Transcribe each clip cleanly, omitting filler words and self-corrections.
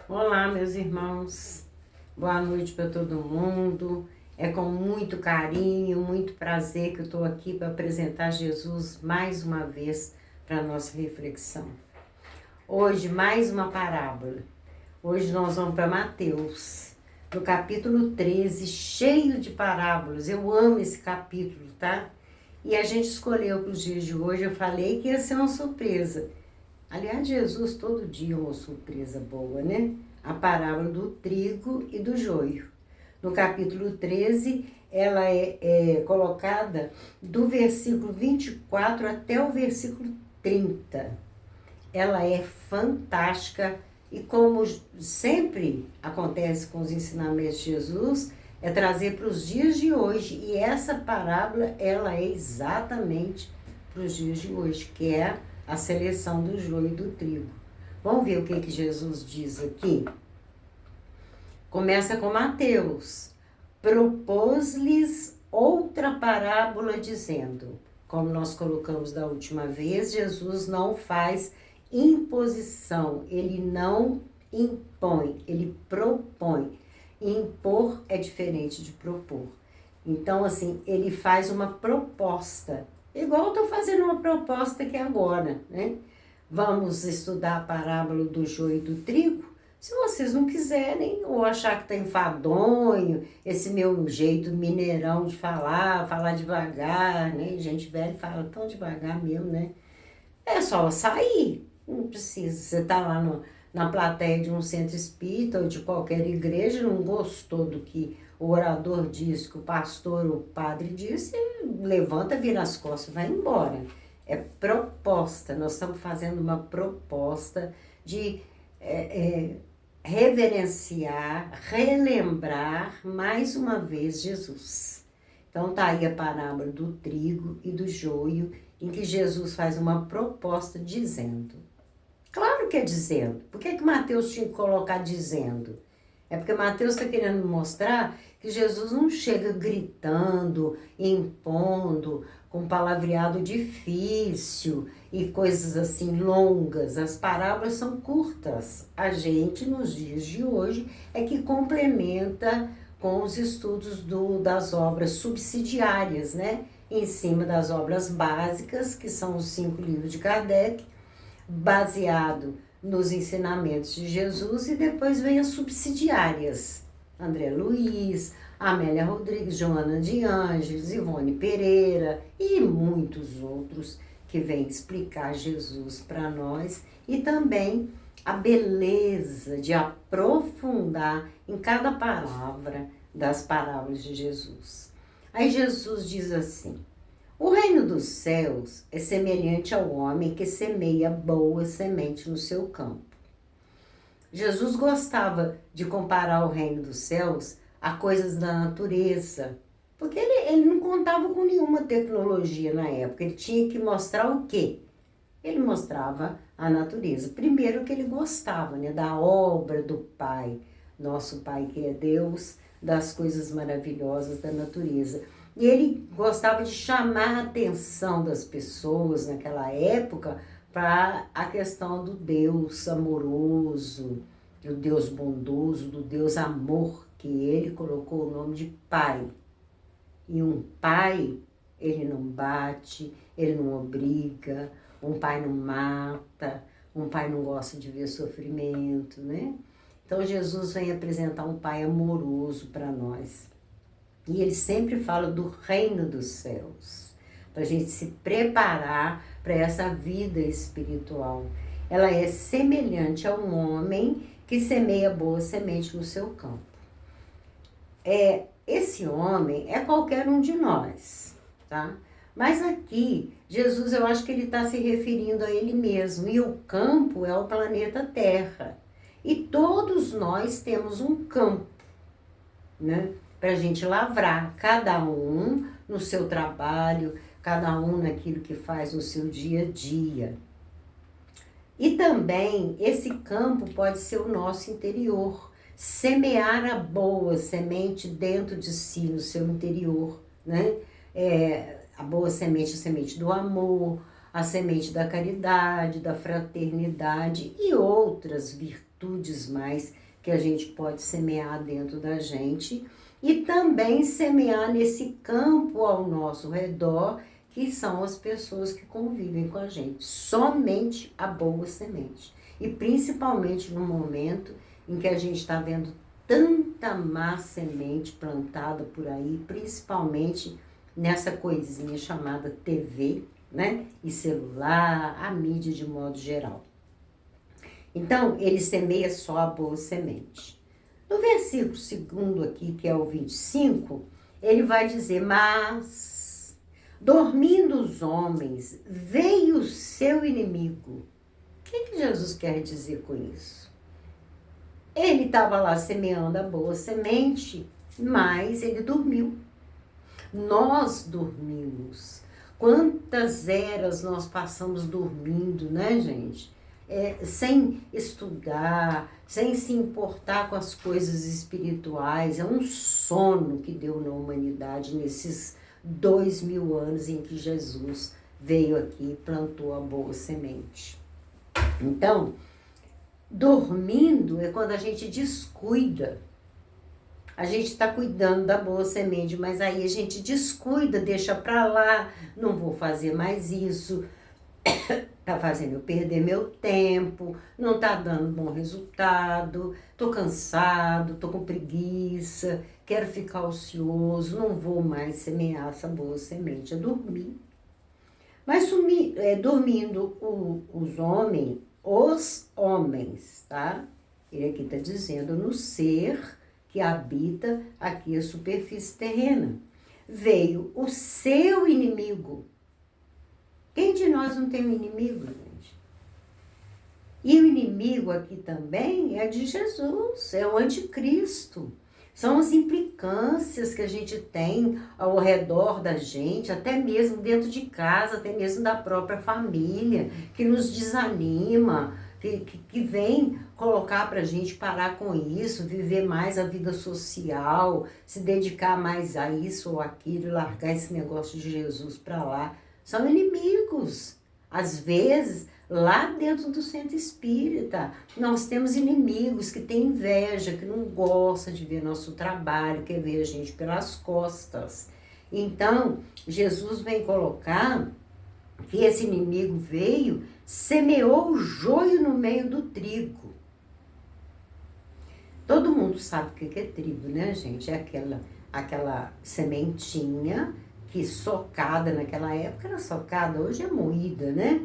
Olá, meus irmãos. Boa noite para todo mundo. É com muito carinho, muito prazer que eu estou aqui para apresentar Jesus mais uma vez para a nossa reflexão. Hoje, mais uma parábola. Hoje nós vamos para Mateus, no capítulo 13, cheio de parábolas. Eu amo esse capítulo, tá? E a gente escolheu para os dias de hoje, eu falei que ia ser uma surpresa. Aliás, Jesus todo dia é uma surpresa boa, né? A parábola do trigo e do joio. No capítulo 13, ela é colocada do versículo 24 até o versículo 30. Ela é fantástica e, como sempre acontece com os ensinamentos de Jesus, é trazer para os dias de hoje. E essa parábola, ela é exatamente para os dias de hoje, que é a seleção do joio e do trigo. Vamos ver o que Jesus diz aqui? Começa com Mateus. Propôs-lhes outra parábola dizendo, como nós colocamos da última vez, Jesus não faz imposição, ele não impõe, ele propõe. Impor é diferente de propor. Então, assim, ele faz uma proposta, igual eu estou fazendo uma proposta aqui agora, né? Vamos estudar a parábola do joio e do trigo? Se vocês não quiserem, ou achar que tá enfadonho, esse meu jeito mineirão de falar devagar, né? Gente velha fala tão devagar mesmo, né? É só sair, não precisa. Você tá lá na plateia de um centro espírita ou de qualquer igreja, não gostou do que o orador disse, que o pastor ou o padre disse, levanta, vira as costas e vai embora. É proposta, nós estamos fazendo uma proposta de reverenciar, relembrar mais uma vez Jesus. Então tá aí a parábola do trigo e do joio, em que Jesus faz uma proposta dizendo. Claro que é dizendo. Por que Mateus tinha que colocar dizendo? É porque Mateus está querendo mostrar que Jesus não chega gritando, impondo, com palavreado difícil e coisas assim longas. As parábolas são curtas. A gente, nos dias de hoje, é que complementa com os estudos das obras subsidiárias, né? Em cima das obras básicas, que são os 5 livros de Kardec, baseado nos ensinamentos de Jesus, e depois vem as subsidiárias. André Luiz, Amélia Rodrigues, Joana de Ângeles, Ivone Pereira e muitos outros que vêm explicar Jesus para nós e também a beleza de aprofundar em cada palavra das parábolas de Jesus. Aí Jesus diz assim: o reino dos céus é semelhante ao homem que semeia boa semente no seu campo. Jesus gostava de comparar o reino dos céus a coisas da natureza, porque ele não contava com nenhuma tecnologia na época, ele tinha que mostrar o quê? Ele mostrava a natureza. Primeiro que ele gostava, né, da obra do Pai, nosso Pai que é Deus, das coisas maravilhosas da natureza. E ele gostava de chamar a atenção das pessoas naquela época para a questão do Deus amoroso, do Deus bondoso, do Deus amor, que ele colocou o nome de Pai. E um pai, ele não bate, ele não obriga, um pai não mata, um pai não gosta de ver sofrimento, né? Então Jesus vem apresentar um pai amoroso para nós. E ele sempre fala do reino dos céus, para a gente se preparar para essa vida espiritual. Ela é semelhante a um homem que semeia boa semente no seu campo. Esse homem é qualquer um de nós, tá? Mas aqui, Jesus, eu acho que ele está se referindo a ele mesmo. E o campo é o planeta Terra. E todos nós temos um campo, né? Para a gente lavrar, cada um no seu trabalho, cada um naquilo que faz no seu dia a dia. E também esse campo pode ser o nosso interior, semear a boa semente dentro de si, no seu interior, né? A boa semente, a semente do amor, a semente da caridade, da fraternidade e outras virtudes mais que a gente pode semear dentro da gente e também semear nesse campo ao nosso redor, que são as pessoas que convivem com a gente. Somente a boa semente. E principalmente no momento em que a gente está vendo tanta má semente plantada por aí, principalmente nessa coisinha chamada TV, né? E celular, a mídia de modo geral. Então, ele semeia só a boa semente. No versículo 2 aqui, que é o 25, ele vai dizer, mas, dormindo os homens, veio o seu inimigo. O que Jesus quer dizer com isso? Ele estava lá semeando a boa semente, mas ele dormiu. Nós dormimos. Quantas eras nós passamos dormindo, né, gente? Sem estudar, sem se importar com as coisas espirituais. É um sono que deu na humanidade nesses 2000 anos em que Jesus veio aqui e plantou a boa semente. Então, dormindo é quando a gente descuida. A gente está cuidando da boa semente, mas aí a gente descuida, deixa para lá, não vou fazer mais isso, tá fazendo eu perder meu tempo, não tá dando bom resultado, tô cansado, tô com preguiça, quero ficar ocioso, não vou mais semear essa boa semente, é dormir. Mas dormindo os homens, tá? Ele aqui está dizendo no ser que habita aqui a superfície terrena. Veio o seu inimigo. Quem de nós não tem um inimigo, gente? E o inimigo aqui também é de Jesus, é o anticristo. São as implicâncias que a gente tem ao redor da gente, até mesmo dentro de casa, até mesmo da própria família, que nos desanima, que vem colocar para a gente parar com isso, viver mais a vida social, se dedicar mais a isso ou aquilo, largar esse negócio de Jesus para lá. São inimigos. Às vezes, lá dentro do centro espírita, nós temos inimigos que têm inveja, que não gostam de ver nosso trabalho, quer ver a gente pelas costas. Então, Jesus vem colocar que esse inimigo veio, semeou o joio no meio do trigo. Todo mundo sabe o que é trigo, né, gente? É aquela sementinha que socada naquela época era socada, hoje é moída, né?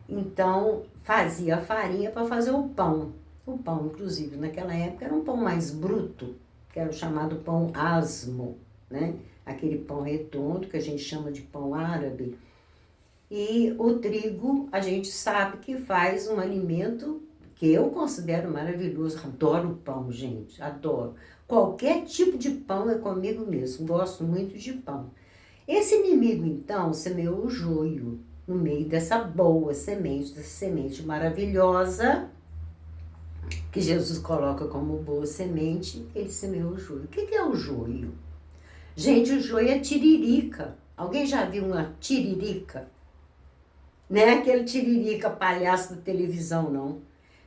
Então, fazia a farinha para fazer o pão. O pão, inclusive, naquela época era um pão mais bruto, que era o chamado pão asmo, né? Aquele pão redondo que a gente chama de pão árabe. E o trigo, a gente sabe que faz um alimento que eu considero maravilhoso. Adoro pão, gente, adoro. Qualquer tipo de pão é comigo mesmo, gosto muito de pão. Esse inimigo, então, semeou o joio no meio dessa boa semente, dessa semente maravilhosa, que Jesus coloca como boa semente, ele semeou o joio. O que é o joio? Gente, o joio é tiririca. Alguém já viu uma tiririca? Não é aquele tiririca palhaço da televisão, não.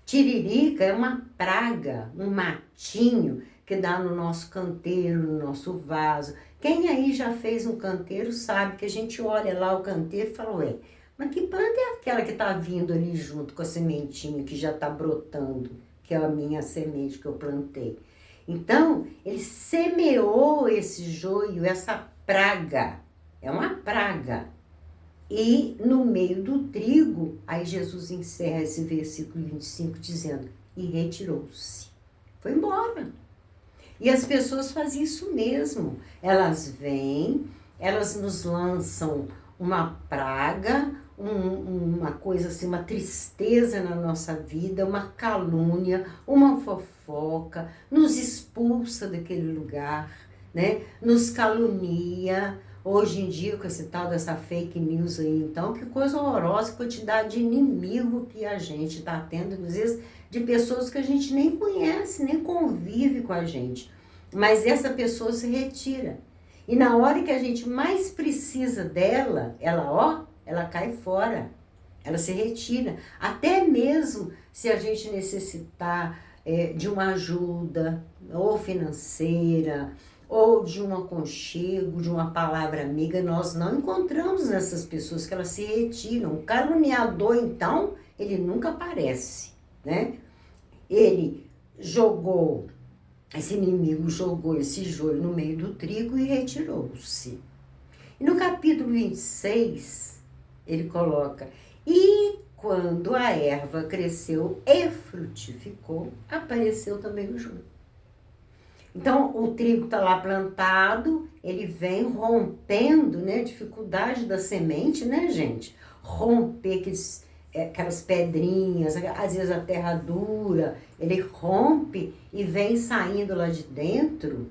Tiririca é uma praga, um matinho que dá no nosso canteiro, no nosso vaso. Quem aí já fez um canteiro sabe que a gente olha lá o canteiro e fala, ué, mas que planta é aquela que está vindo ali junto com a sementinha que já está brotando, que é a minha semente que eu plantei. Então, ele semeou esse joio, essa praga, é uma praga. E no meio do trigo, aí Jesus encerra esse versículo 25 dizendo, e retirou-se, foi embora. E as pessoas fazem isso mesmo. Elas vêm, elas nos lançam uma praga, uma coisa assim, uma tristeza na nossa vida, uma calúnia, uma fofoca, nos expulsa daquele lugar, né? Nos calunia. Hoje em dia, com esse tal dessa fake news aí, então, que coisa horrorosa, quantidade de inimigo que a gente está tendo, às vezes, de pessoas que a gente nem conhece, nem convive com a gente. Mas essa pessoa se retira. E na hora que a gente mais precisa dela, ela cai fora. Ela se retira. Até mesmo se a gente necessitar de uma ajuda, ou financeira, ou de um aconchego, de uma palavra amiga, nós não encontramos nessas pessoas que elas se retiram. O caluniador, então, ele nunca aparece, né? Ele jogou, esse inimigo jogou esse joio no meio do trigo e retirou-se. E no capítulo 26, ele coloca: e quando a erva cresceu e frutificou, apareceu também o joio. Então, o trigo está lá plantado, ele vem rompendo, né? A dificuldade da semente, né, gente? Romper aquelas pedrinhas, às vezes a terra dura, ele rompe e vem saindo lá de dentro.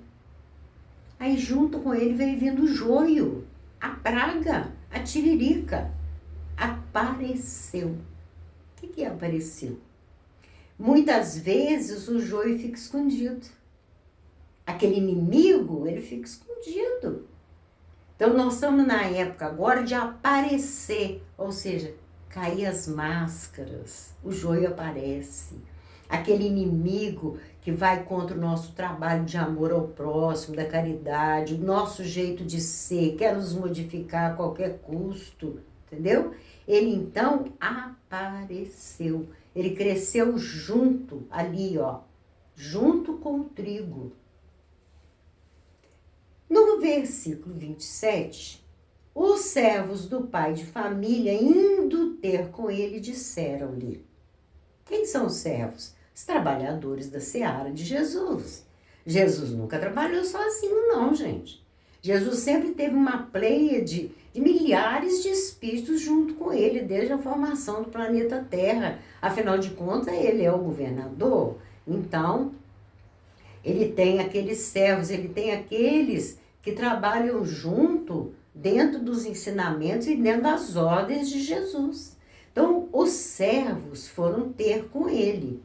Aí junto com ele vem vindo o joio, a praga, a tiririca. Apareceu. O que apareceu? Muitas vezes o joio fica escondido. Aquele inimigo, ele fica escondido. Então nós estamos na época agora de aparecer, ou seja, cair as máscaras, o joio aparece. Aquele inimigo que vai contra o nosso trabalho de amor ao próximo, da caridade, o nosso jeito de ser, quer nos modificar a qualquer custo, entendeu? Ele então apareceu, ele cresceu junto, ali ó, junto com o trigo. No versículo 27, os servos do pai de família, indo ter com ele, disseram-lhe: quem são os servos? Os trabalhadores da seara de Jesus. Jesus nunca trabalhou sozinho, não, gente. Jesus sempre teve uma pleiade de milhares de espíritos junto com ele, desde a formação do planeta Terra. Afinal de contas, ele é o governador. Então, ele tem aqueles servos, ele tem aqueles que trabalham junto dentro dos ensinamentos e dentro das ordens de Jesus. Então, os servos foram ter com ele.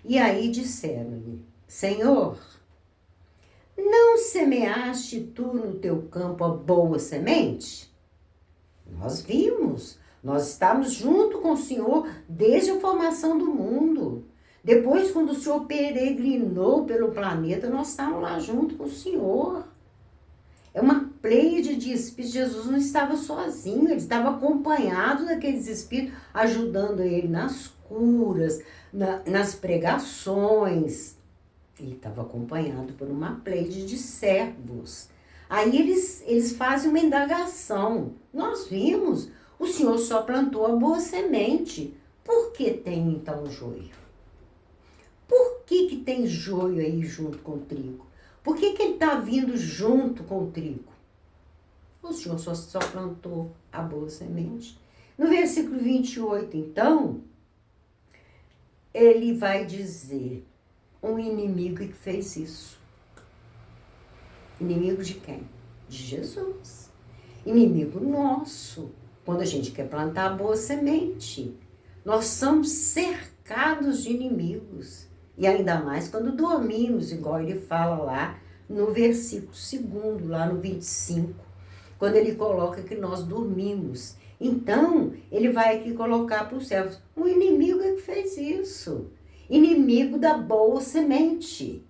E aí disseram-lhe: Senhor, não semeaste tu no teu campo a boa semente? Nós vimos, nós estávamos junto com o Senhor desde a formação do mundo. Depois, quando o Senhor peregrinou pelo planeta, nós estávamos lá junto com o Senhor. É uma pleiade de espíritos. Jesus não estava sozinho, ele estava acompanhado daqueles espíritos, ajudando ele nas curas, nas pregações. Ele estava acompanhado por uma pleiade de servos. Aí eles fazem uma indagação. Nós vimos, o Senhor só plantou a boa semente. Por que tem então joio? Por que tem joio aí junto com o trigo? Por que ele está vindo junto com o trigo? O Senhor só plantou a boa semente. No versículo 28, então, ele vai dizer: um inimigo que fez isso. Inimigo de quem? De Jesus. Inimigo nosso, quando a gente quer plantar a boa semente. Nós somos cercados de inimigos. E ainda mais quando dormimos, igual ele fala lá no versículo 2, lá no 25, quando ele coloca que nós dormimos. Então, ele vai aqui colocar para os servos: o inimigo é que fez isso. Inimigo da boa semente.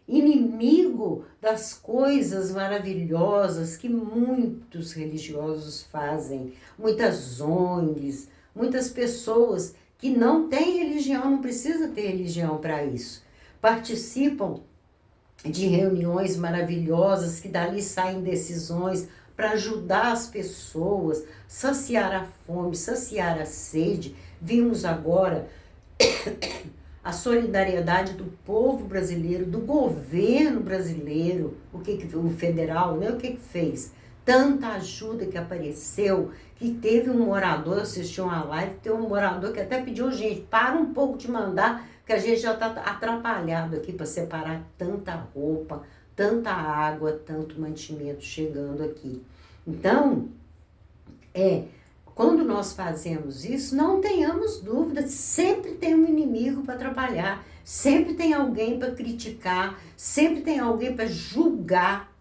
Inimigo das coisas maravilhosas que muitos religiosos fazem, muitas ONGs, muitas pessoas que não têm religião, não precisa ter religião para isso. Participam de reuniões maravilhosas que dali saem decisões para ajudar as pessoas, saciar a fome, saciar a sede. Vimos agora a solidariedade do povo brasileiro, do governo brasileiro, o federal, né? O que fez? Tanta ajuda que apareceu, que teve um morador, eu assisti uma live, teve um morador que até pediu: gente, para um pouco de mandar, que a gente já está atrapalhado aqui para separar tanta roupa, tanta água, tanto mantimento chegando aqui. Então, quando nós fazemos isso, não tenhamos dúvida, sempre tem um inimigo para atrapalhar, sempre tem alguém para criticar, sempre tem alguém para julgar,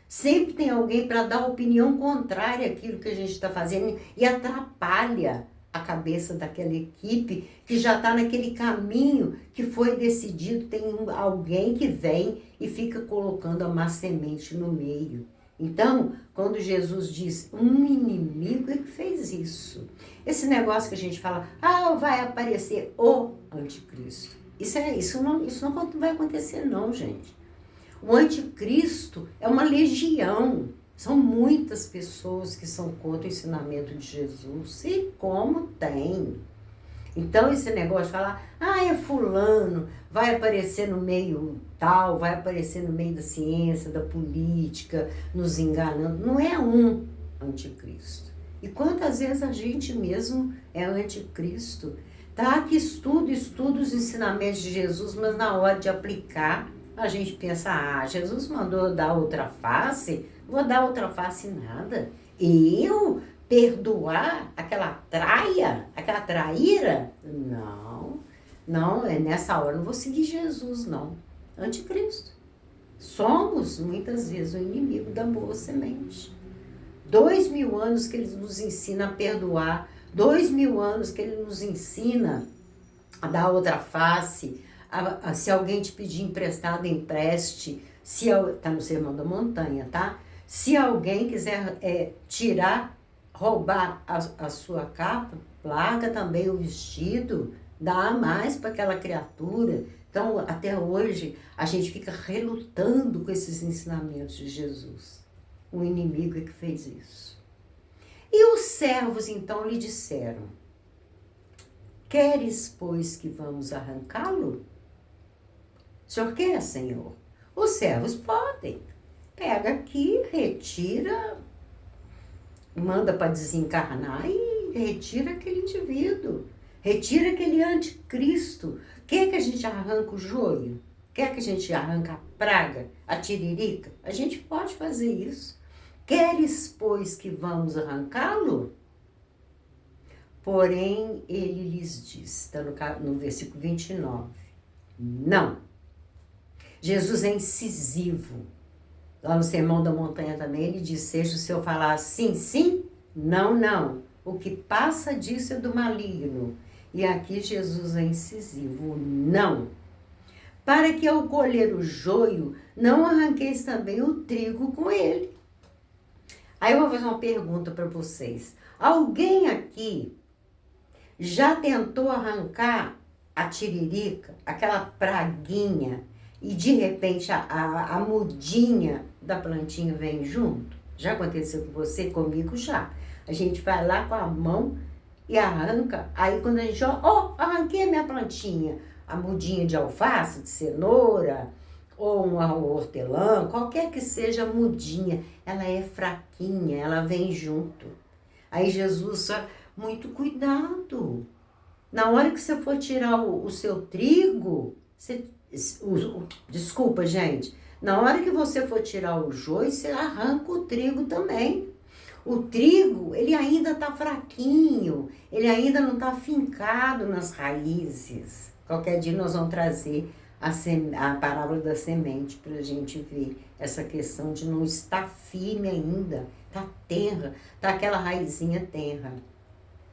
sempre tem alguém para dar opinião contrária àquilo que a gente está fazendo e atrapalha a cabeça daquela equipe que já está naquele caminho que foi decidido. Tem alguém que vem e fica colocando a má semente no meio. Então, quando Jesus diz, um inimigo é que fez isso. Esse negócio que a gente fala, vai aparecer o anticristo. Isso não vai acontecer não, gente. O anticristo é uma legião. São muitas pessoas que são contra o ensinamento de Jesus. E como tem? Então, esse negócio de falar, é fulano, vai aparecer no meio tal, vai aparecer no meio da ciência, da política, nos enganando. Não é um anticristo. E quantas vezes a gente mesmo é anticristo? Tá? Que estuda os ensinamentos de Jesus, mas na hora de aplicar, a gente pensa, Jesus mandou dar outra face, vou dar outra face nada. Eu perdoar aquela traíra? Não, nessa hora não vou seguir Jesus, não. Anticristo. Somos, muitas vezes, o inimigo da boa semente. 2000 anos que ele nos ensina a perdoar, 2000 anos que ele nos ensina a dar outra face, se alguém te pedir emprestado, empreste, tá no Sermão da Montanha, tá? Se alguém quiser roubar a sua capa, larga também o vestido, dá mais para aquela criatura. Então, até hoje, a gente fica relutando com esses ensinamentos de Jesus. O inimigo é que fez isso. E os servos, então, lhe disseram, queres, pois, que vamos arrancá-lo? O senhor quer, Senhor? Os servos podem. Pega aqui, retira, manda para desencarnar e retira aquele indivíduo. Retira aquele anticristo. Quer que a gente arranque o joio? Quer que a gente arranque a praga, a tiririca? A gente pode fazer isso. Queres, pois, que vamos arrancá-lo? Porém, ele lhes diz, está no versículo 29, não. Jesus é incisivo. Lá no Sermão da Montanha também, ele diz, seja o seu falar sim, sim, não, não. O que passa disso é do maligno. E aqui Jesus é incisivo, não. Para que ao colher o joio, não arranqueis também o trigo com ele. Aí eu vou fazer uma pergunta para vocês. Alguém aqui já tentou arrancar a tiririca, aquela praguinha, e de repente a mudinha da plantinha vem junto? Já aconteceu com você? Comigo já. A gente vai lá com a mão e arranca. Aí quando a gente arranquei a minha plantinha, a mudinha de alface, de cenoura, ou uma hortelã, qualquer que seja a mudinha, ela é fraquinha, ela vem junto. Aí Jesus fala, muito cuidado. Na hora que você for tirar o seu trigo, desculpa, gente. Na hora que você for tirar o joio, você arranca o trigo também. O trigo, ele ainda está fraquinho, ele ainda não está fincado nas raízes. Qualquer dia nós vamos trazer a parábola da semente para a gente ver essa questão de não estar firme ainda. Está tenra, está aquela raizinha tenra.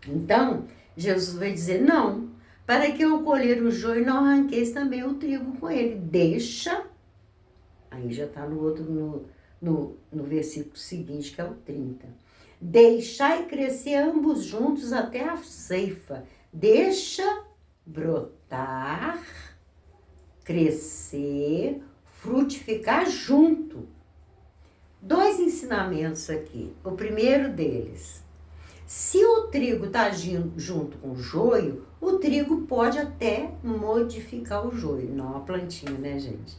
Então, Jesus vai dizer, não, para que eu colher o joio, não arranqueis também o trigo com ele. Deixa, aí já está no versículo seguinte, que é o 30. Deixai crescer ambos juntos até a ceifa. Deixa brotar, crescer, frutificar junto. 2 ensinamentos aqui. O primeiro deles, se o trigo está junto com o joio, o trigo pode até modificar o joio, não a plantinha, né, gente?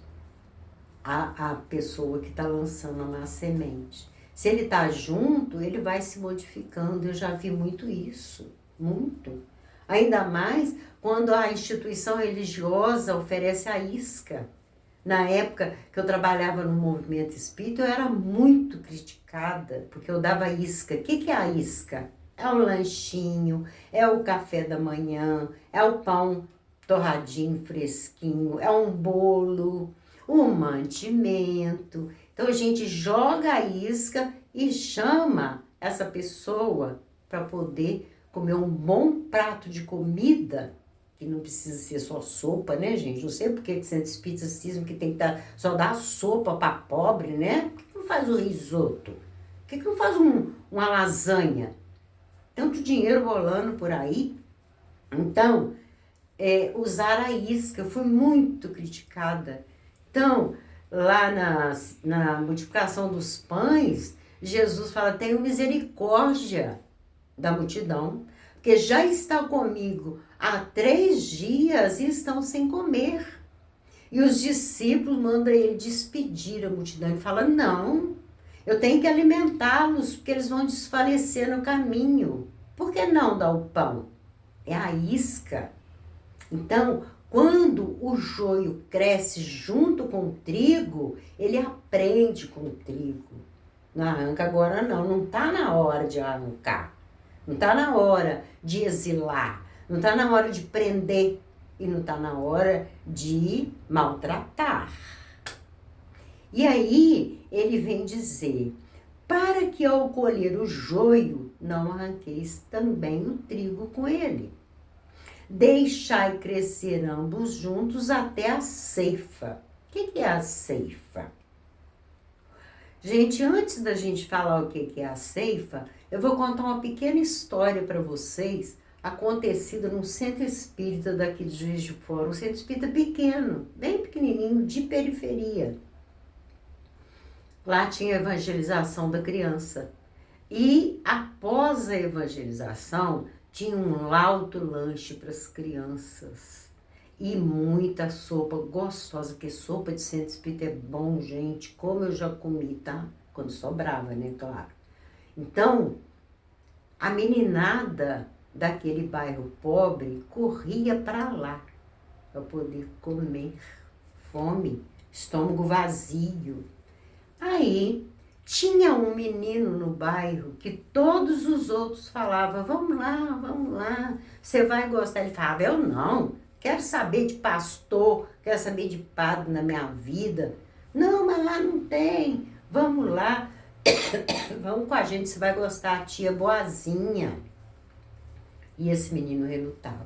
A pessoa que está lançando uma semente. Se ele está junto, ele vai se modificando. Eu já vi muito isso, muito. Ainda mais quando a instituição religiosa oferece a isca. Na época que eu trabalhava no movimento espírita, eu era muito criticada, porque eu dava isca. O que é a isca? É o lanchinho, é o café da manhã, é o pão torradinho, fresquinho, é um bolo, um mantimento. Então a gente joga a isca e chama essa pessoa para poder comer um bom prato de comida, que não precisa ser só sopa, né, gente? Não sei por que Centro Espírita cisma que tem que só dar sopa para pobre, né? Por que não faz o risoto? Por que não faz uma lasanha? Tanto dinheiro rolando por aí. Então, usar a isca, eu fui muito criticada. Então, lá na multiplicação dos pães, Jesus fala, tenho misericórdia da multidão, porque já está comigo há 3 dias e estão sem comer. E os discípulos mandam ele despedir a multidão. Ele fala, não, eu tenho que alimentá-los, porque eles vão desfalecer no caminho. Por que não dar o pão? É a isca. Então, quando o joio cresce junto com o trigo, ele aprende com o trigo. Não arranca agora não está na hora de arrancar. Não está na hora de exilar, não está na hora de prender e não está na hora de maltratar. E aí ele vem dizer, para que ao colher o joio, não arranqueis também o trigo com ele. Deixai crescer ambos juntos até a ceifa. O que é a ceifa? Gente, antes da gente falar o que é a ceifa, eu vou contar uma pequena história para vocês, acontecida num centro espírita daqui de Juiz de Fora, um centro espírita pequeno, bem pequenininho, de periferia. Lá tinha a evangelização da criança. E após a evangelização, tinha um lauto lanche para as crianças. E muita sopa gostosa, porque sopa de centro espírita é bom, gente, como eu já comi, tá? Quando sobrava, né, claro. Então, a meninada daquele bairro pobre corria para lá, para poder comer, fome, estômago vazio. Aí, tinha um menino no bairro que todos os outros falavam, vamos lá, você vai gostar. Ele falava, eu não. Quero saber de pastor, quero saber de padre na minha vida. Não, mas lá não tem. Vamos lá. Vamos com a gente, você vai gostar, a tia boazinha. E esse menino relutava.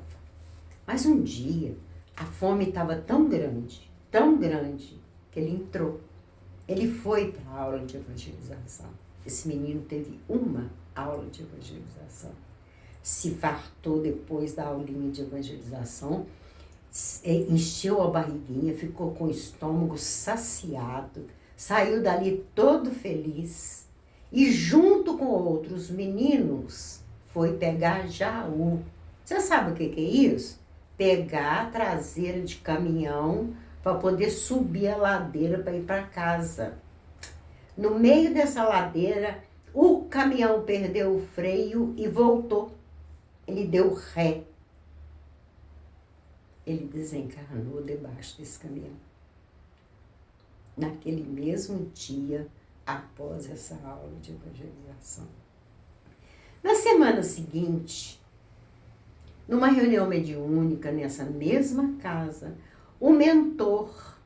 Mas um dia, a fome estava tão grande, que ele entrou. Ele foi para a aula de evangelização. Esse menino teve uma aula de evangelização. Se fartou depois da aulinha de evangelização, encheu a barriguinha, ficou com o estômago saciado, saiu dali todo feliz e junto com outros meninos foi pegar jaú. Você sabe o que é isso? Pegar a traseira de caminhão para poder subir a ladeira para ir para casa. No meio dessa ladeira, o caminhão perdeu o freio e voltou. Ele deu ré. Ele desencarnou debaixo desse caminhão. Naquele mesmo dia, após essa aula de evangelização. Na semana seguinte, numa reunião mediúnica, nessa mesma casa, o mentor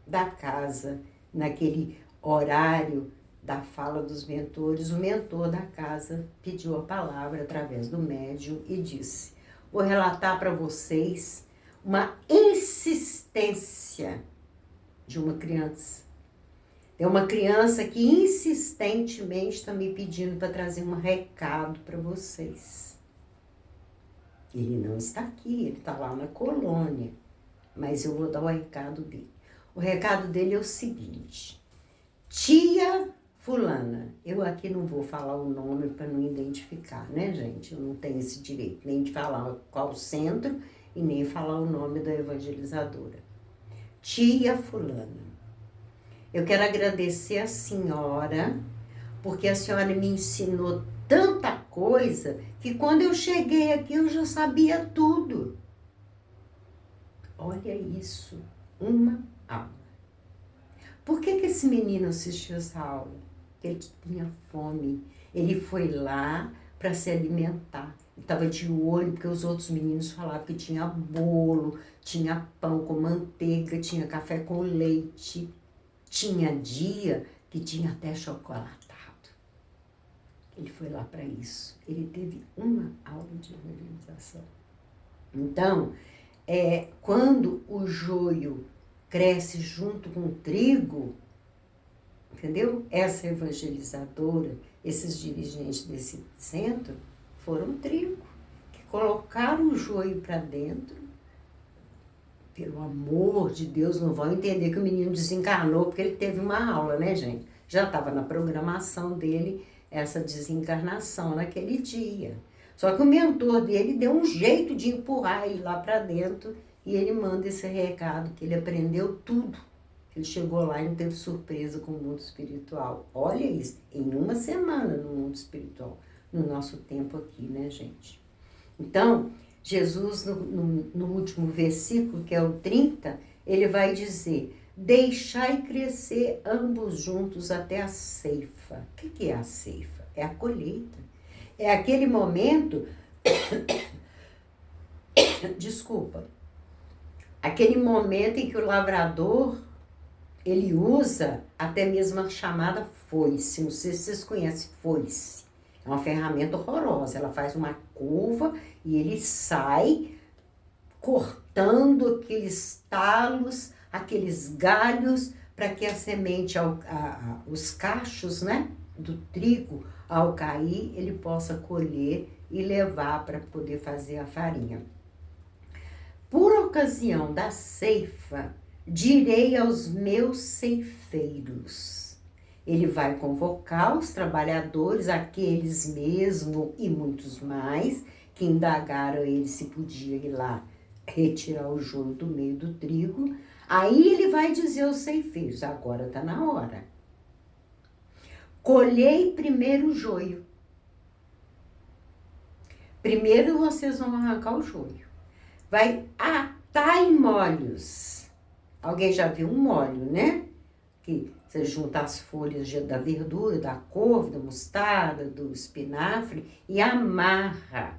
da casa, naquele horário da fala dos mentores, o mentor da casa pediu a palavra através do médium e disse, vou relatar para vocês uma insistência de uma criança. É uma criança que insistentemente está me pedindo para trazer um recado para vocês. Ele não está aqui, ele está lá na colônia, mas eu vou dar o recado dele. O recado dele é o seguinte, tia fulana, eu aqui não vou falar o nome para não identificar, né, gente? Eu não tenho esse direito, nem de falar qual centro e nem falar o nome da evangelizadora. Tia fulana, eu quero agradecer a senhora, porque a senhora me ensinou tanta coisa que quando eu cheguei aqui eu já sabia tudo. Olha isso, uma aula. Por que esse menino assistiu essa aula? Porque ele tinha fome. Ele foi lá para se alimentar. Ele estava de olho, porque os outros meninos falavam que tinha bolo, tinha pão com manteiga, tinha café com leite. Tinha dia que tinha até chocolatado. Ele foi lá para isso. Ele teve uma aula de evangelização. Então, quando o joio cresce junto com o trigo, entendeu? Essa evangelizadora, esses dirigentes desse centro, foram trigo, que colocaram o joio para dentro. Pelo amor de Deus, não vão entender que o menino desencarnou porque ele teve uma aula, né, gente? Já estava na programação dele essa desencarnação naquele dia. Só que o mentor dele deu um jeito de empurrar ele lá para dentro e ele manda esse recado que ele aprendeu tudo. Ele chegou lá e não teve surpresa com o mundo espiritual. Olha isso, em uma semana no mundo espiritual, no nosso tempo aqui, né, gente? Então, Jesus, no último versículo, que é o 30, ele vai dizer: deixai crescer ambos juntos até a ceifa. O que é a ceifa? É a colheita. É aquele momento, desculpa, aquele momento em que o lavrador, ele usa até mesmo a chamada foice. Não sei se vocês conhecem foice. É uma ferramenta horrorosa. Ela faz uma curva e ele sai cortando aqueles talos, aqueles galhos, para que a semente, os cachos, né, do trigo, ao cair, ele possa colher e levar para poder fazer a farinha. Por ocasião da ceifa, direi aos meus ceifeiros. Ele vai convocar os trabalhadores, aqueles mesmo e muitos mais, que indagaram ele se podia ir lá retirar o joio do meio do trigo. Aí ele vai dizer aos ceifeiros: agora está na hora. Colhei primeiro o joio. Primeiro vocês vão arrancar o joio. Vai atar em molhos. Alguém já viu um molho, né? Que você junta as folhas da verdura, da couve, da mostarda, do espinafre e amarra.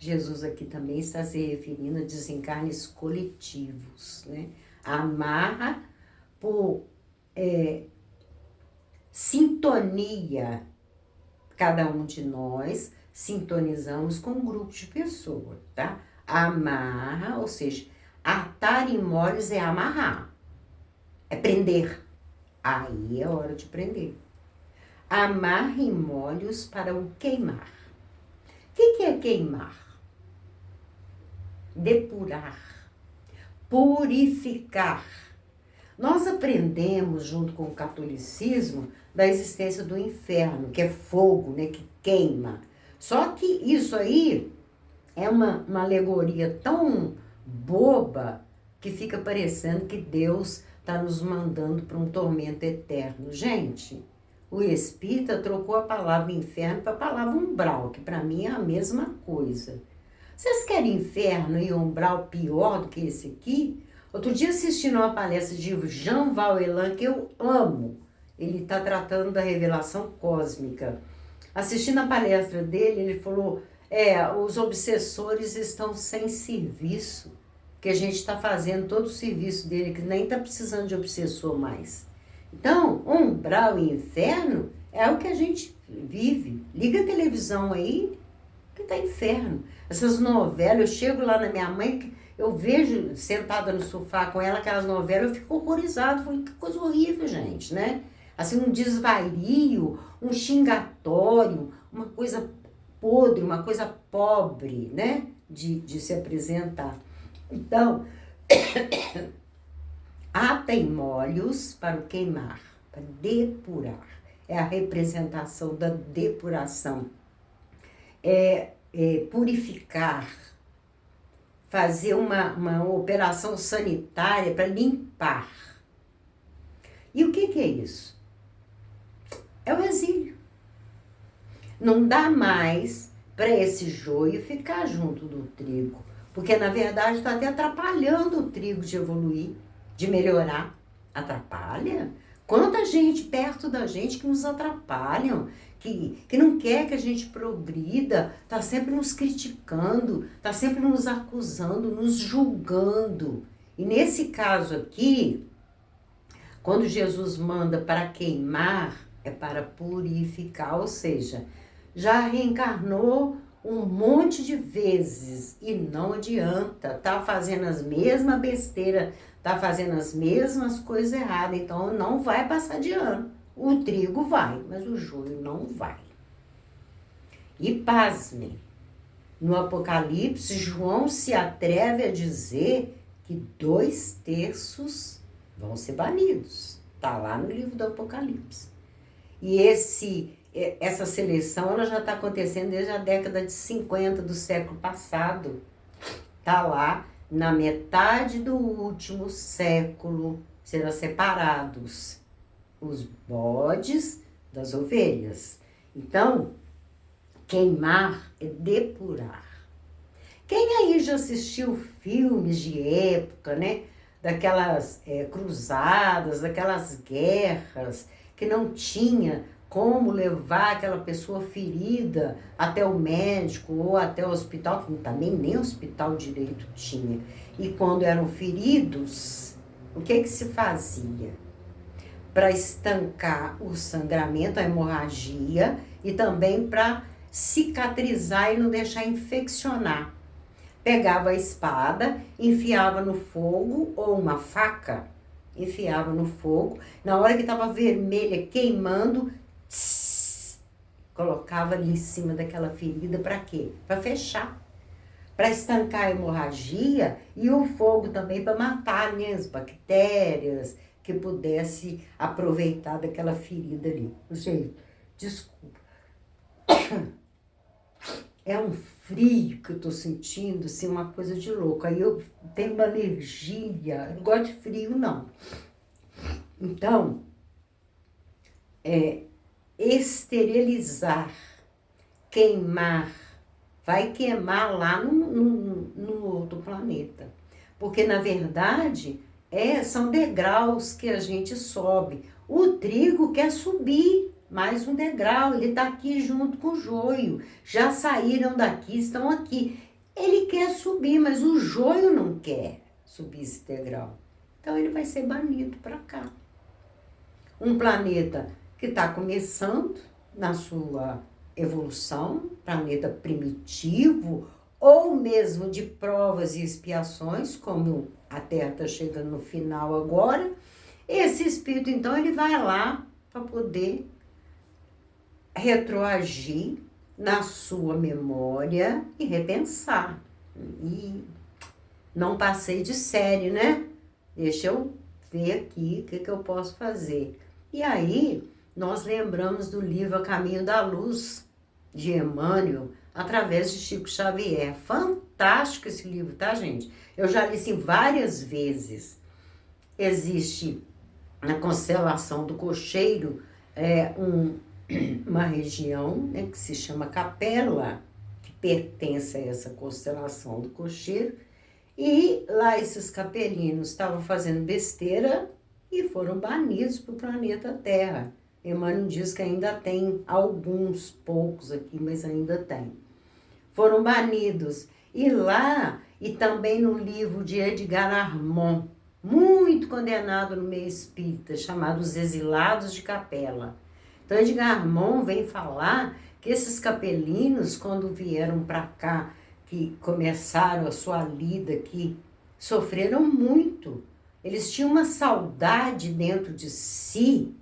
Jesus aqui também está se referindo a desencarnes coletivos, né? Amarra por sintonia. Cada um de nós sintonizamos com um grupo de pessoas, tá? Amarra, ou seja, atar em molhos é amarrar, é prender. Aí é hora de prender. Amarre em molhos para o queimar. O que é queimar? Depurar, purificar. Nós aprendemos, junto com o catolicismo, da existência do inferno, que é fogo, né, que queima. Só que isso aí é uma alegoria tão boba que fica parecendo que Deus está nos mandando para um tormento eterno. Gente, o espírita trocou a palavra inferno para a palavra umbral, que para mim é a mesma coisa. Vocês querem inferno e umbral pior do que esse aqui? Outro dia assistindo uma palestra de Jean Valjean, que eu amo. Ele está tratando da revelação cósmica. Assistindo a palestra dele, ele falou: os obsessores estão sem serviço, que a gente está fazendo todo o serviço dele, que nem está precisando de obsessor mais. Então, umbral e inferno é o que a gente vive. Liga a televisão aí, que tá inferno. Essas novelas, eu chego lá na minha mãe, eu vejo sentada no sofá com ela, aquelas novelas, eu fico horrorizada. Falei, que coisa horrível, gente, né? Assim, um desvario, um xingatório, uma coisa podre, uma coisa pobre, né? De se apresentar. Então, ata em molhos para o queimar, para depurar. É a representação da depuração. Purificar, fazer uma operação sanitária para limpar. E o que é isso? É o exílio. Não dá mais para esse joio ficar junto do trigo, porque na verdade está até atrapalhando o trigo de evoluir, de melhorar. Atrapalha? Quanta gente perto da gente que nos atrapalham, que não quer que a gente progrida, está sempre nos criticando, está sempre nos acusando, nos julgando. E nesse caso aqui, quando Jesus manda para queimar é para purificar, ou seja, já reencarnou um monte de vezes e não adianta, tá fazendo as mesmas besteiras, tá fazendo as mesmas coisas erradas, então não vai passar de ano. O trigo vai, mas o joio não vai. E pasme, no Apocalipse, João se atreve a dizer que 2/3 vão ser banidos. Está lá no livro do Apocalipse. E essa seleção ela já está acontecendo desde a década de 50 do século passado. Está lá, na metade do último século, serão separados os bodes das ovelhas. Então, queimar é depurar. Quem aí já assistiu filmes de época, né? Daquelas cruzadas, daquelas guerras, que não tinha como levar aquela pessoa ferida até o médico ou até o hospital, que também nem hospital direito tinha. E quando eram feridos, o que se fazia? Para estancar o sangramento, a hemorragia, e também para cicatrizar e não deixar infeccionar. Pegava a espada, enfiava no fogo, ou uma faca, enfiava no fogo. Na hora que estava vermelha, queimando, colocava ali em cima daquela ferida. Para quê? Para fechar. Para estancar a hemorragia, e o fogo também para matar, né, as bactérias que pudesse aproveitar daquela ferida ali. Gente, desculpa. É um frio que eu tô sentindo, assim, uma coisa de louco. Aí eu tenho uma alergia, eu não gosto de frio, não. Então, esterilizar, queimar, vai queimar lá no outro planeta. Porque, na verdade, são degraus que a gente sobe. O trigo quer subir mais um degrau, ele está aqui junto com o joio. Já saíram daqui, estão aqui. Ele quer subir, mas o joio não quer subir esse degrau. Então ele vai ser banido para cá. Um planeta que está começando na sua evolução, planeta primitivo, ou mesmo de provas e expiações, como a Terra está chegando no final agora. Esse espírito, então, ele vai lá para poder retroagir na sua memória e repensar. E não passei de série, né? Deixa eu ver aqui o que eu posso fazer. E aí, nós lembramos do livro A Caminho da Luz, de Emmanuel, através de Chico Xavier. Fantástico esse livro, tá, gente? Eu já li assim várias vezes. Existe na constelação do Cocheiro uma região, né, que se chama Capela, que pertence a essa constelação do Cocheiro, e lá esses capelinos estavam fazendo besteira e foram banidos para o planeta Terra. Emmanuel diz que ainda tem alguns, poucos aqui, mas ainda tem. Foram banidos. E lá, e também no livro de Edgar Armand, muito condenado no meio espírita, chamado Os Exilados de Capela. Então, Edgar Armand vem falar que esses capelinos, quando vieram para cá, que começaram a sua lida aqui, sofreram muito. Eles tinham uma saudade dentro de si,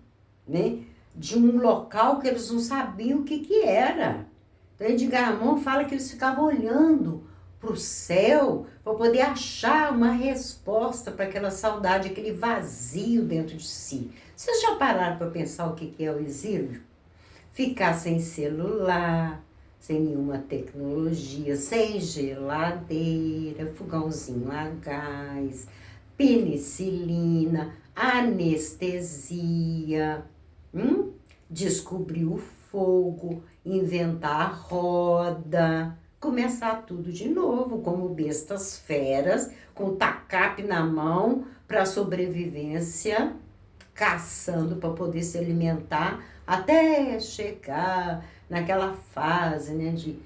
né, de um local que eles não sabiam o que era. Então, Edgar Armand fala que eles ficavam olhando para o céu para poder achar uma resposta para aquela saudade, aquele vazio dentro de si. Vocês já pararam para pensar o que é o exílio? Ficar sem celular, sem nenhuma tecnologia, sem geladeira, fogãozinho a gás, penicilina, anestesia, descobrir o fogo, inventar a roda, começar tudo de novo, como bestas feras, com tacape na mão para sobrevivência, caçando para poder se alimentar, até chegar naquela fase, né, de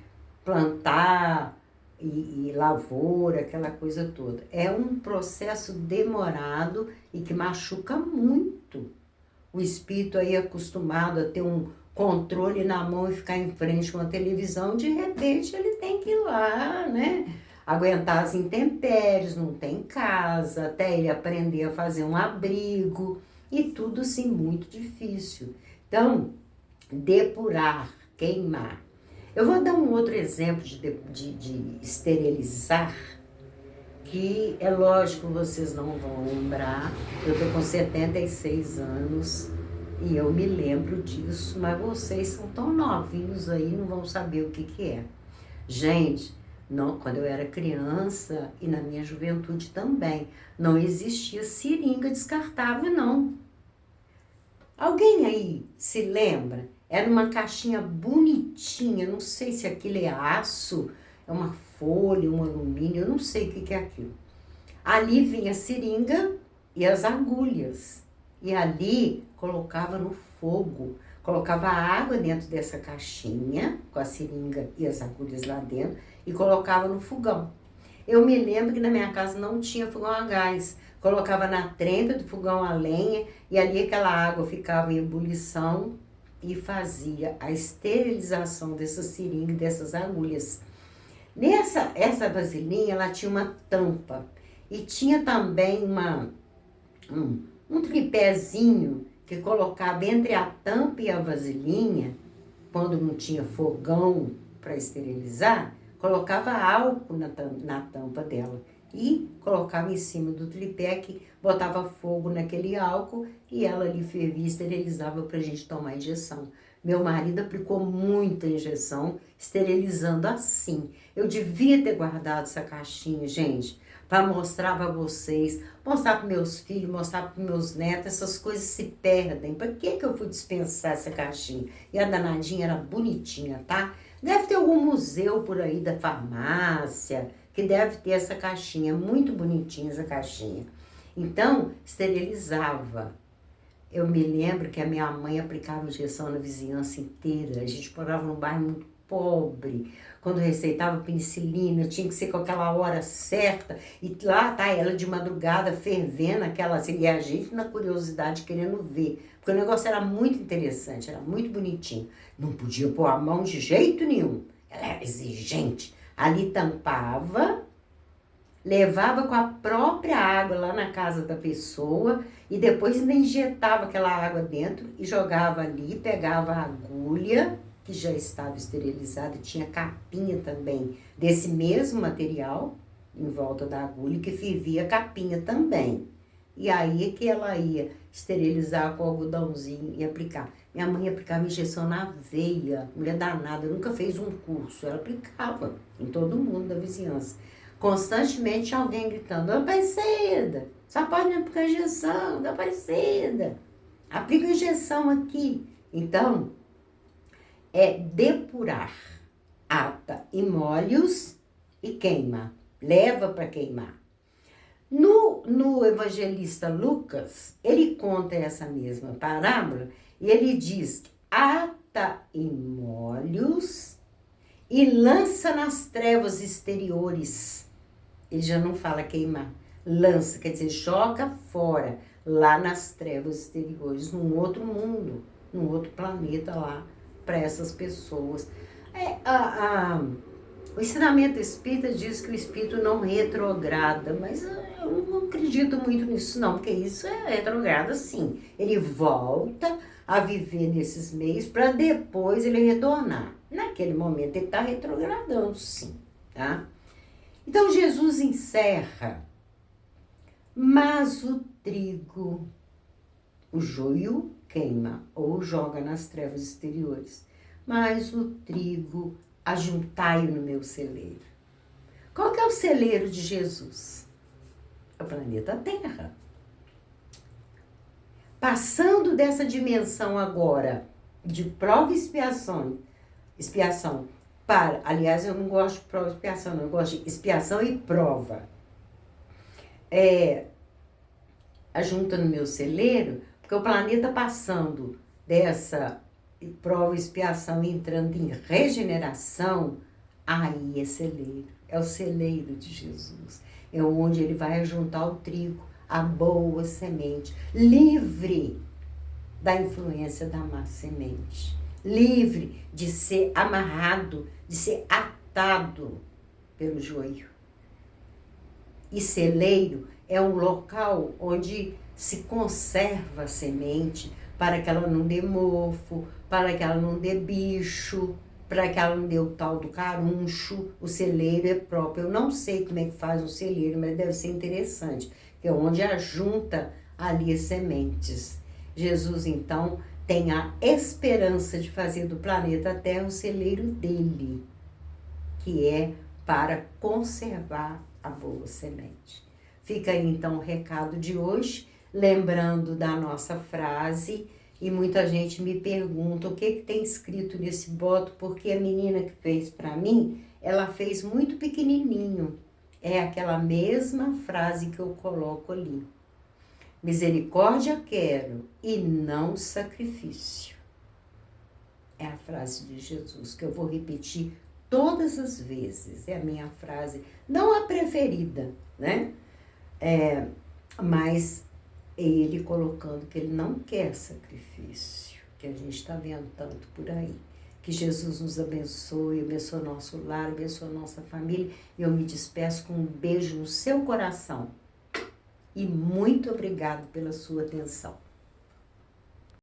plantar e lavoura, aquela coisa toda. É um processo demorado e que machuca muito, o espírito aí acostumado a ter um controle na mão e ficar em frente com a televisão, de repente ele tem que ir lá, né? Aguentar as intempéries, não tem casa, até ele aprender a fazer um abrigo, e tudo sim muito difícil. Então, depurar, queimar. Eu vou dar um outro exemplo de esterilizar, que é lógico que vocês não vão lembrar. Eu tô com 76 anos e eu me lembro disso, mas vocês são tão novinhos aí, não vão saber o que que é. Gente, não, quando eu era criança e na minha juventude também, não existia seringa descartável, não. Alguém aí se lembra? Era uma caixinha bonitinha, não sei se aquilo é aço, é uma folha, um alumínio, eu não sei o que que é aquilo. Ali vinha a seringa e as agulhas. E ali colocava no fogo, colocava água dentro dessa caixinha, com a seringa e as agulhas lá dentro, e colocava no fogão. Eu me lembro que na minha casa não tinha fogão a gás. Colocava na trempa do fogão a lenha e ali aquela água ficava em ebulição e fazia a esterilização dessa seringa e dessas agulhas. Essa vasilhinha, ela tinha uma tampa e tinha também um tripézinho que colocava entre a tampa e a vasilhinha, quando não tinha fogão para esterilizar, colocava álcool na tampa dela e colocava em cima do tripé, que botava fogo naquele álcool e ela ali fervia e esterilizava para a gente tomar injeção. Meu marido aplicou muita injeção, esterilizando assim. Eu devia ter guardado essa caixinha, gente, para mostrar para vocês, mostrar para meus filhos, mostrar para meus netos. Essas coisas se perdem. Para que eu fui dispensar essa caixinha? E a danadinha era bonitinha, tá? Deve ter algum museu por aí da farmácia que deve ter essa caixinha, muito bonitinha essa caixinha. Então, esterilizava. Eu me lembro que a minha mãe aplicava injeção na vizinhança inteira. A gente morava num bairro muito pobre. Quando receitava penicilina, tinha que ser com aquela hora certa. E lá tá ela de madrugada fervendo aquela assim, e a gente na curiosidade querendo ver. Porque o negócio era muito interessante, era muito bonitinho. Não podia pôr a mão de jeito nenhum. Ela era exigente. Ali tampava, levava com a própria água lá na casa da pessoa e depois ainda injetava aquela água dentro e jogava ali, pegava a agulha, que já estava esterilizada, tinha capinha também desse mesmo material em volta da agulha, que fervia a capinha também. E aí é que ela ia esterilizar com algodãozinho e aplicar. Minha mãe aplicava injeção na veia, mulher danada, nunca fez um curso, ela aplicava em todo mundo da vizinhança. Constantemente alguém gritando, Dona Aparecida, só pode me aplicar injeção, Dona Aparecida, aplica injeção aqui. Então, é depurar, ata e molhos e queima, leva para queimar. No evangelista Lucas, ele conta essa mesma parábola e ele diz, ata e molhos e lança nas trevas exteriores. Ele já não fala queimar, lança, quer dizer, joga fora, lá nas trevas exteriores, num outro mundo, num outro planeta lá, para essas pessoas. O ensinamento espírita diz que o espírito não retrograda, mas eu não acredito muito nisso não, porque isso é retrograda sim. Ele volta a viver nesses meios para depois ele retornar. Naquele momento ele está retrogradando sim, tá? Então Jesus encerra, mas o trigo, o joio queima ou joga nas trevas exteriores, mas o trigo ajuntai-o no meu celeiro. Qual que é o celeiro de Jesus? É o planeta Terra. Passando dessa dimensão agora de prova e expiação para, aliás, eu não gosto de prova e expiação, não, eu gosto de expiação e prova. Ajunta no meu celeiro, porque o planeta passando dessa prova e expiação, entrando em regeneração, aí é celeiro, é o celeiro de Jesus. É onde ele vai ajuntar o trigo, a boa semente, livre da influência da má semente. Livre de ser amarrado, de ser atado pelo joio. E celeiro é um local onde se conserva a semente para que ela não dê mofo, para que ela não dê bicho, para que ela não dê o tal do caruncho. O celeiro é próprio. Eu não sei como é que faz um celeiro, mas deve ser interessante, que é onde ajunta ali as sementes. Jesus, então, tem a esperança de fazer do planeta Terra o celeiro dele, que é para conservar a boa semente. Fica aí, então, o recado de hoje, lembrando da nossa frase, e muita gente me pergunta o que tem escrito nesse boto, porque a menina que fez para mim, ela fez muito pequenininho. É aquela mesma frase que eu coloco ali. Misericórdia quero e não sacrifício. É a frase de Jesus, que eu vou repetir todas as vezes. É a minha frase, não a preferida, né? Mas ele colocando que ele não quer sacrifício, que a gente está vendo tanto por aí. Que Jesus nos abençoe, abençoe nosso lar, abençoe nossa família. E eu me despeço com um beijo no seu coração. E muito obrigado pela sua atenção.